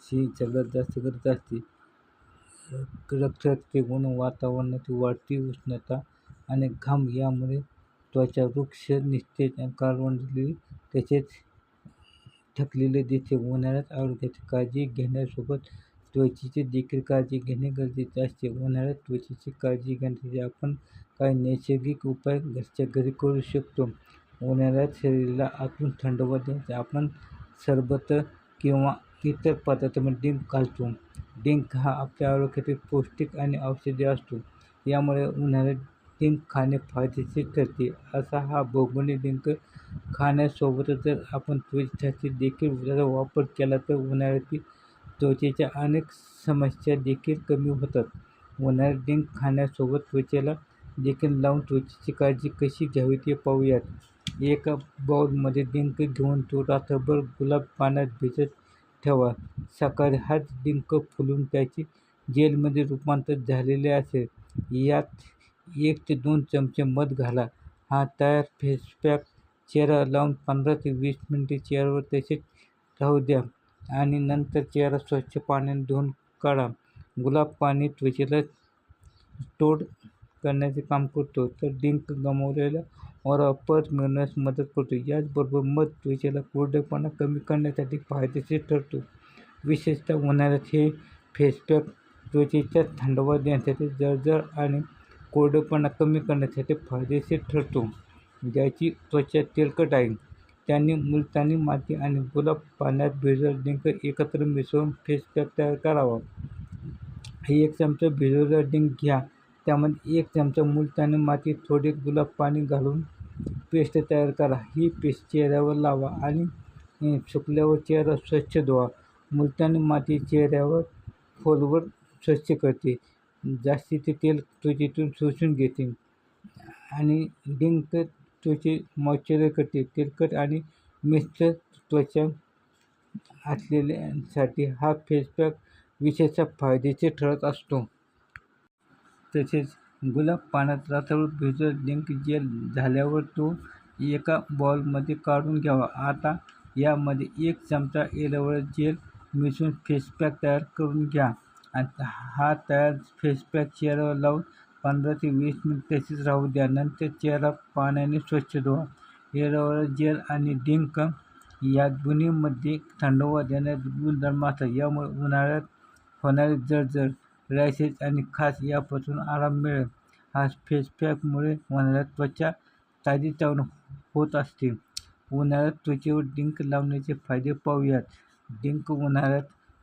ची सगळ्यात जास्त गरज असते. रक्ताचे गुण, वातावरणाची वाढती उष्णता आणि घाम यामुळे त्वचा रुक्ष, निस्तेज आणि कार्बनलेली तसेच थकलेले दिसते. उन्हाळ्यात आरोग्याची काळजी घेण्यासोबत त्वचेची देखील काळजी घेणे गरजेचे असते. उन्हाळ्यात त्वचेची काळजी घेण्यासाठी आपण काही नैसर्गिक उपाय घरच्या घरी करू शकतो. उन्हाळ्यात शरीराला आतून थंडावा देण्यासाठी आपण सरबत किंवा इतर पदार्थांमध्ये डिंक घालतो. डिंक हा आपल्या आरोग्यासाठी पौष्टिक आणि औषधी असतो. यामुळे उन्हाळ्यात डिंक खाणे फायदेशीर ठरते. असा हा भौगोलिक डिंक खाण्यासोबतच जर आपण त्वचेसाठी देखील त्याचा वापर केला तर उन्हाळ्यातील त्वचेच्या अनेक समस्या देखील कमी होतात. उन्हाळ्यात डिंक खाण्यासोबत त्वचेला देखील लावून त्वचेची काळजी कशी घ्यावी ते पाहूयात. एका बाउलमध्ये डिंक घेऊन तो रात्रभर गुलाब पाण्यात भिजत ठेवा. सकाळी हाच डिंक फुलून त्याचे जेलमध्ये रूपांतर झालेले असेल. यात 1 ते 2 चमचे मध घाला. हा तयार फेसपॅक चेहऱ्यावर लावून 15 ते 20 मिनिटे चेहऱ्यावर तसेच राहू द्या आणि नंतर चेहरा स्वच्छ पाण्याने धुवून काढा. गुलाब पाणी त्वचेला तोड करण्याचे काम करतो, तर डिंक गमावलेला ओलावा परत मिळवण्यास मदत करतो. याचबरोबर मध त्वचेला कोरडेपणा कमी करण्यासाठी फायदेशीर ठरतो. विशेषतः उन्हाळ्यात हे फेसपॅक त्वचेचा थंडावा देण्यासाठी, जळजळ आणि कोरडेपणा कमी करण्यासाठी फायदेशीर ठरतो. ज्याची त्वचा तेलकट आहे त्यांनी मुलतानी माती आणि गुलाब पाण्यात भिजवलेला डिंक एकत्र मिसळून फेसपॅक तयार करावा. 1 चमचा भिजवलेला डिंक घ्या. त्यामध्ये 1 चमचा मुलतानी माती, थोडे गुलाब पाणी घालून पेस्ट तयार करा. ही पेस्ट चेहऱ्यावर लावा आणि सुकल्यावर चेहरा स्वच्छ धुवा. मुलतानी माती चेहऱ्यावर खोलवर स्वच्छ करते, जास्तीचे तेल त्वचेतून शोषून घेते आणि डिंक त्वचा मॉइश्चराइज करते. तेलकट आणि मिश्र त्वचा असलेल्यांसाठी हा फेसपॅक विशेषतः फायदेशीर ठरत असतो. तसेच गुलाब पाण्यात रात्रभर भिजवलेला डिंक जेल झाल्यावर तो एका बाउलमध्ये काढून घ्यावा. आता यामध्ये 1 चमचा एलोव्हेरा जेल मिसळून फेसपॅक तयार करून घ्या. हा तयार फेसपॅक चेहऱ्यावर लावून 15 ते 20 मिनिटे तसेच राहू द्या. नंतर चेहरा पाण्याने स्वच्छ धुवा. एलोव्हेरा जेल आणि डिंक या दोन्हीमध्ये थंडावा देणारे गुणधर्म असतात. यामुळे उन्हाळ्यात होणारी जळजळ, रॅशेस आणि खाज यापासून आराम मिळेल. हा फेसपॅकमुळे उन्हाळ्यात त्वचा ताजीतवानी होत असते. उन्हाळ्यात त्वचेवर डिंक लावण्याचे फायदे पाहूयात. डिंक उन्हाळ्यात